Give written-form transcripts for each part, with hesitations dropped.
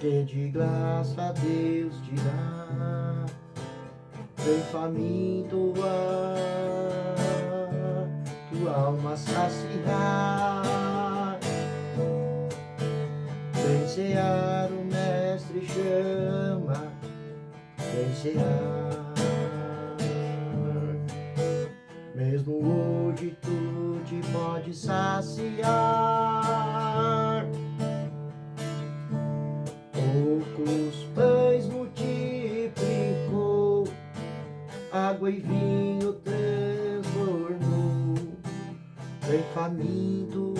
que de graça Deus te dá, vem faminto tua alma saciar, vem cear, o mestre chama, vem cear. Mesmo hoje tu te pode saciar, poucos pães multiplicou, água e vinho transformou, vem faminto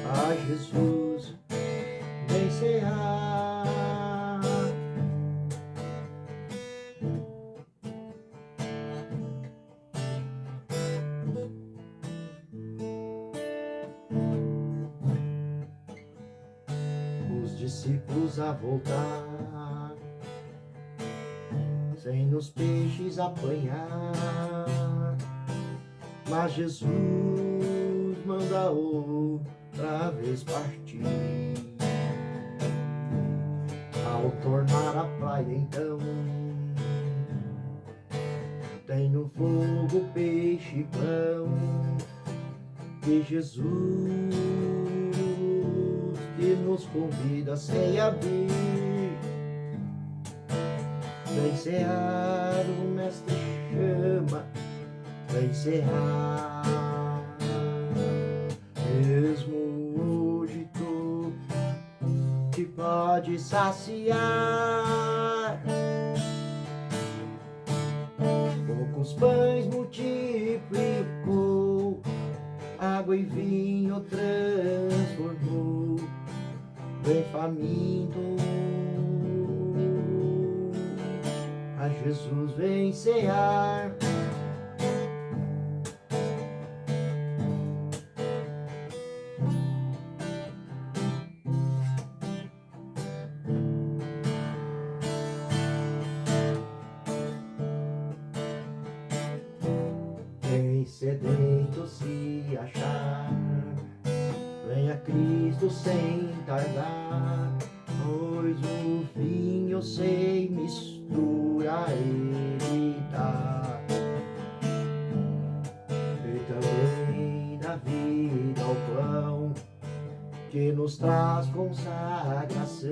a Jesus, vem cear. Os discípulos a voltar, sem nos peixes apanhar, mas Jesus manda outra vez partir. Ao tornar a praia então, tem no fogo peixe e pão, e Jesus que nos convida a ceia abrir, vem cear, o mestre chama, vem cear. Mesmo hoje tu te pode saciar, poucos pães multiplicou, água e vinho transformou, vem faminto a Jesus, vem cear. Quem sedento se achar, venha Cristo sem tardar, pois o vinho eu sei mistura ele dá, e também da vida ao pão que nos traz consagração,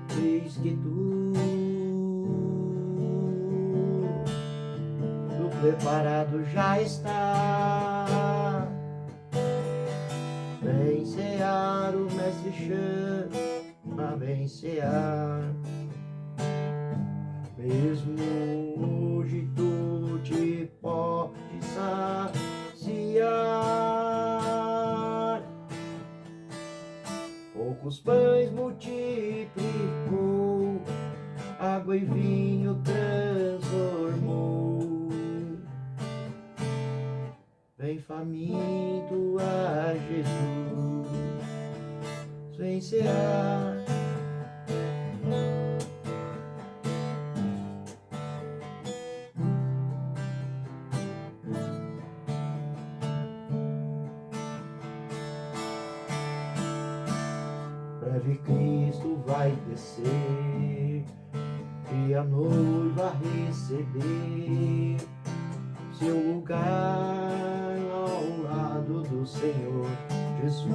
diz que tu preparado já está, vem cear, o mestre chama, vem cear. Mesmo hoje tu te pode saciar, poucos pães multiplicou, água e vinho transformou, vem faminto a Jesus, vem cear. Breve Cristo vai descer e a noiva receber seu lugar ao lado do Senhor Jesus.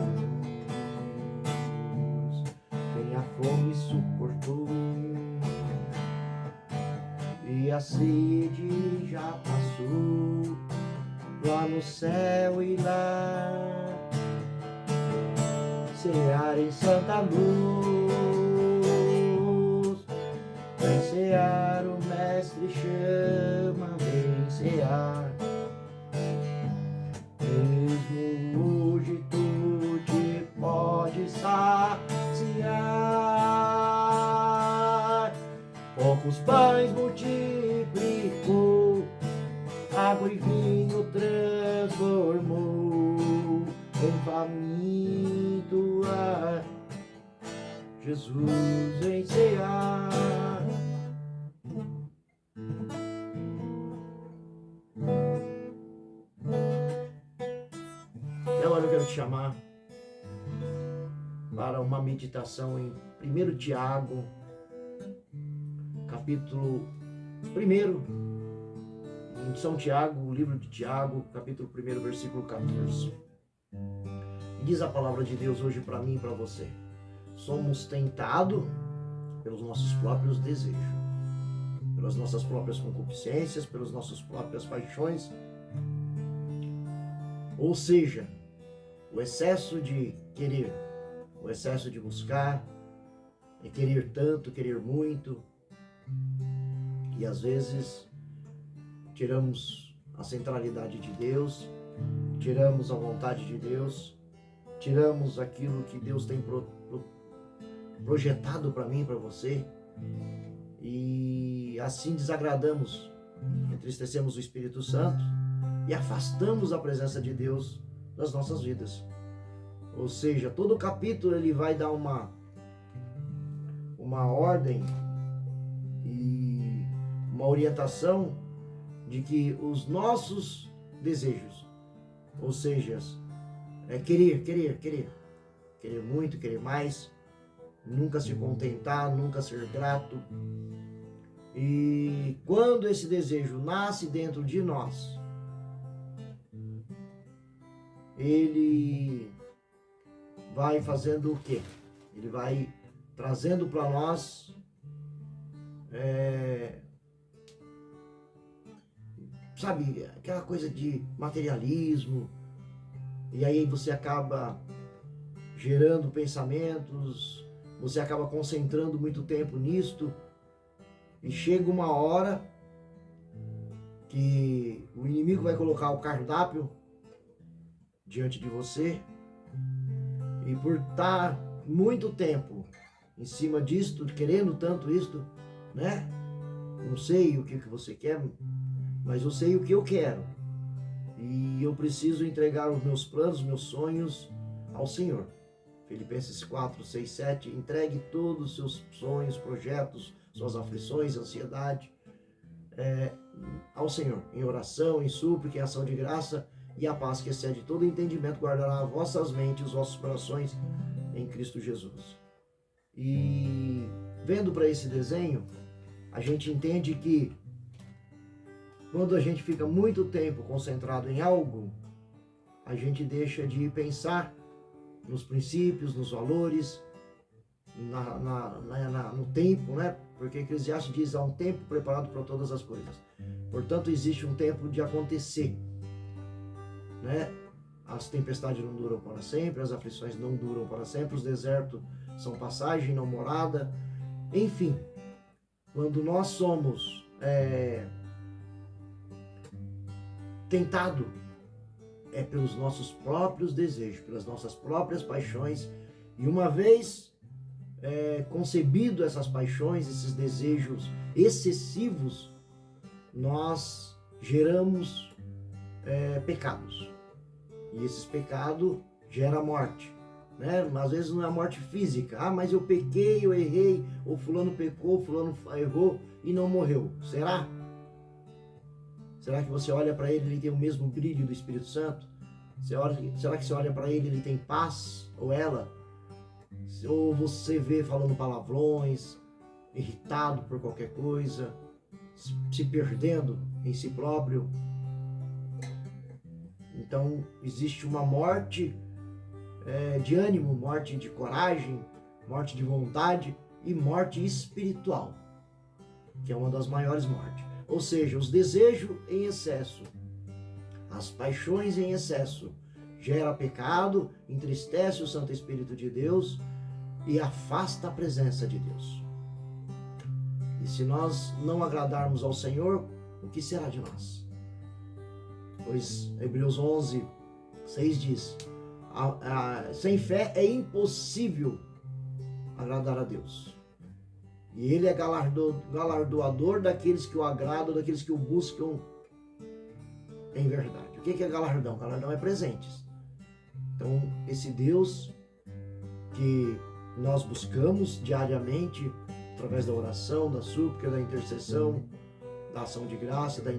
Quem a fome suportou e a sede já passou, lá no céu e lá cear em santa luz, vem cear, o mestre chama, vem cear. Mesmo hoje tu te pode saciar, poucos pães multiplicou, água e vinho transformou, vem faminto a Jesus, vem cear. E agora eu quero te chamar para uma meditação em 1 Tiago, capítulo 1, em São Tiago, o livro de Tiago, capítulo 1, versículo 14. E diz a palavra de Deus hoje para mim e para você: somos tentados pelos nossos próprios desejos, pelas nossas próprias concupiscências, pelas nossas próprias paixões. Ou seja, o excesso de querer, o excesso de buscar, é querer tanto, querer muito. E às vezes tiramos a centralidade de Deus, tiramos a vontade de Deus, tiramos aquilo que Deus tem projetado para mim e para você, e assim desagradamos, entristecemos o Espírito Santo e afastamos a presença de Deus das nossas vidas. Ou seja, todo capítulo ele vai dar uma ordem e uma orientação de que os nossos desejos, ou seja, querer muito, querer mais, nunca se contentar, nunca ser grato. E quando esse desejo nasce dentro de nós, ele vai fazendo o quê? Ele vai trazendo para nós sabe, aquela coisa de materialismo, e aí você acaba gerando pensamentos, você acaba concentrando muito tempo nisto, e chega uma hora que o inimigo vai colocar o cardápio diante de você, e por estar muito tempo em cima disto, querendo tanto isto, né? Não sei o que você quer, mas eu sei o que eu quero. E eu preciso entregar os meus planos, meus sonhos ao Senhor. Filipenses 4, 6, 7. Entregue todos os seus sonhos, projetos, suas aflições, ansiedade ao Senhor, em oração, em súplica, em ação de graça, e a paz que excede todo entendimento guardará vossas mentes, os vossos corações em Cristo Jesus. E vendo para esse desenho, a gente entende que quando a gente fica muito tempo concentrado em algo, a gente deixa de pensar nos princípios, nos valores, no tempo, né? Porque Eclesiastes diz: há um tempo preparado para todas as coisas. Portanto, existe um tempo de acontecer, né? As tempestades não duram para sempre, as aflições não duram para sempre, os desertos são passagem, não morada. Enfim, quando nós somos tentados, é pelos nossos próprios desejos, pelas nossas próprias paixões, e uma vez concebido essas paixões, esses desejos excessivos, nós geramos pecados. E esses pecados geram morte, né? Às vezes não é a morte física. Ah, mas eu pequei, eu errei, ou fulano pecou, fulano errou e não morreu. Será? Será que você olha para ele, ele tem o mesmo brilho do Espírito Santo? Será que você olha para ele, ele tem paz? Ou ela? Ou você vê falando palavrões, irritado por qualquer coisa, se perdendo em si próprio? Então, existe uma morte de ânimo, morte de coragem, morte de vontade e morte espiritual, que é uma das maiores mortes. Ou seja, os desejos em excesso, as paixões em excesso, gera pecado, entristece o Santo Espírito de Deus e afasta a presença de Deus. E se nós não agradarmos ao Senhor, o que será de nós? Pois Hebreus 11, 6 diz: sem fé é impossível agradar a Deus. E Ele é galardoador daqueles que o agradam, daqueles que o buscam em verdade. O que é galardão? Galardão é presentes. Então, esse Deus que nós buscamos diariamente, através da oração, da súplica, da intercessão, da ação de graça, da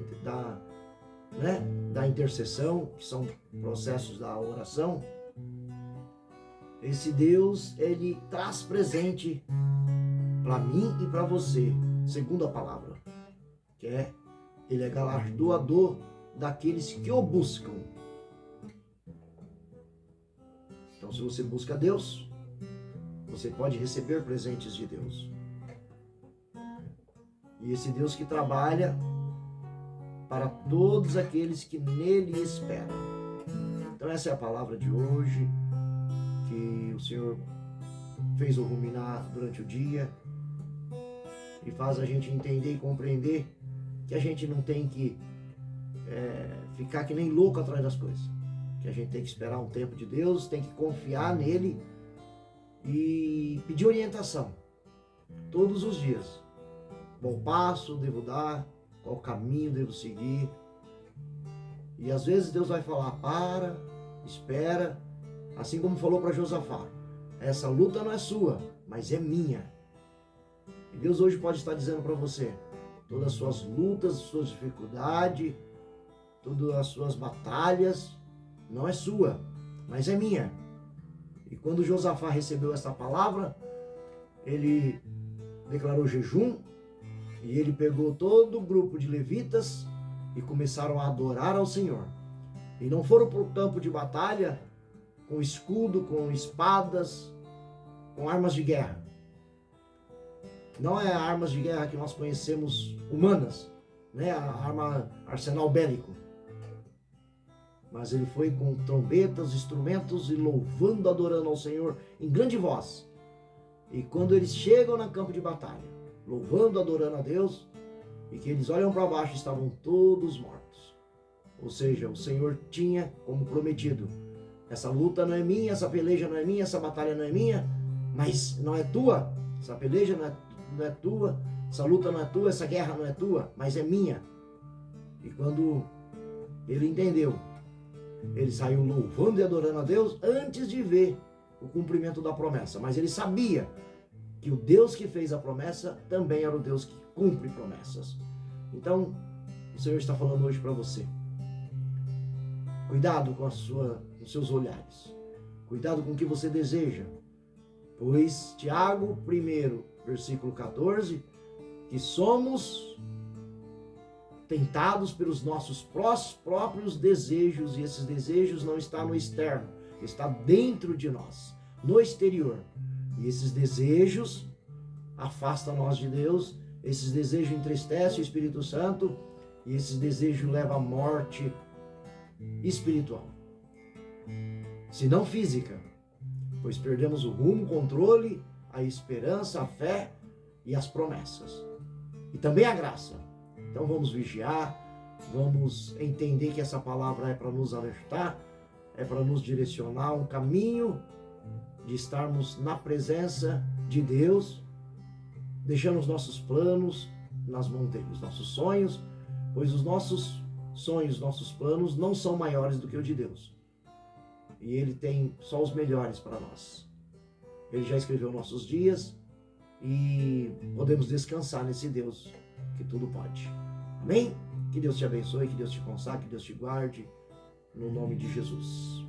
intercessão, que são processos da oração, esse Deus, ele traz presente para mim e para você, segundo a palavra, que ele é galardoador daqueles que o buscam. Então, se você busca Deus, você pode receber presentes de Deus. E esse Deus que trabalha para todos aqueles que nele esperam. Então essa é a palavra de hoje, que o Senhor fez eu ruminar durante o dia e faz a gente entender e compreender que a gente não tem que ficar que nem louco atrás das coisas, que a gente tem que esperar um tempo de Deus, tem que confiar nele e pedir orientação todos os dias. Qual passo devo dar, qual caminho devo seguir. E às vezes Deus vai falar, para, espera, assim como falou para Josafá, essa luta não é sua, mas é minha. E Deus hoje pode estar dizendo para você, todas as suas lutas, suas dificuldades, todas as suas batalhas, não é sua, mas é minha. E quando Josafá recebeu essa palavra, ele declarou jejum, e ele pegou todo o grupo de levitas e começaram a adorar ao Senhor. E não foram para o campo de batalha com escudo, com espadas, com armas de guerra. Não é armas de guerra que nós conhecemos humanas, né? A arma, arsenal bélico. Mas ele foi com trombetas, instrumentos e louvando, adorando ao Senhor em grande voz. E quando eles chegam no campo de batalha, louvando, adorando a Deus, e que eles olham para baixo, estavam todos mortos. Ou seja, o Senhor tinha como prometido, essa luta não é minha, essa peleja não é minha, essa batalha não é minha, mas não é tua, essa peleja não é tua, essa luta não é tua, essa guerra não é tua, mas é minha. E quando ele entendeu, ele saiu louvando e adorando a Deus antes de ver o cumprimento da promessa, mas ele sabia que o Deus que fez a promessa também era o Deus que cumpre promessas. Então, o Senhor está falando hoje para você. Cuidado com os seus olhares. Cuidado com o que você deseja. Pois Tiago 1, versículo 14, que somos tentados pelos nossos próprios desejos, e esses desejos não estão no externo, está dentro de nós, no exterior. E esses desejos afastam nós de Deus, esses desejos entristecem o Espírito Santo, e esses desejos levam à morte espiritual, se não física, pois perdemos o rumo, o controle, a esperança, a fé e as promessas, e também a graça. Então vamos vigiar, vamos entender que essa palavra é para nos alertar, é para nos direcionar um caminho de estarmos na presença de Deus, deixando os nossos planos nas mãos dele, os nossos sonhos, pois os nossos sonhos, nossos planos não são maiores do que o de Deus. E ele tem só os melhores para nós. Ele já escreveu nossos dias e podemos descansar nesse Deus que tudo pode. Amém? Que Deus te abençoe, que Deus te consagre, que Deus te guarde, no nome de Jesus.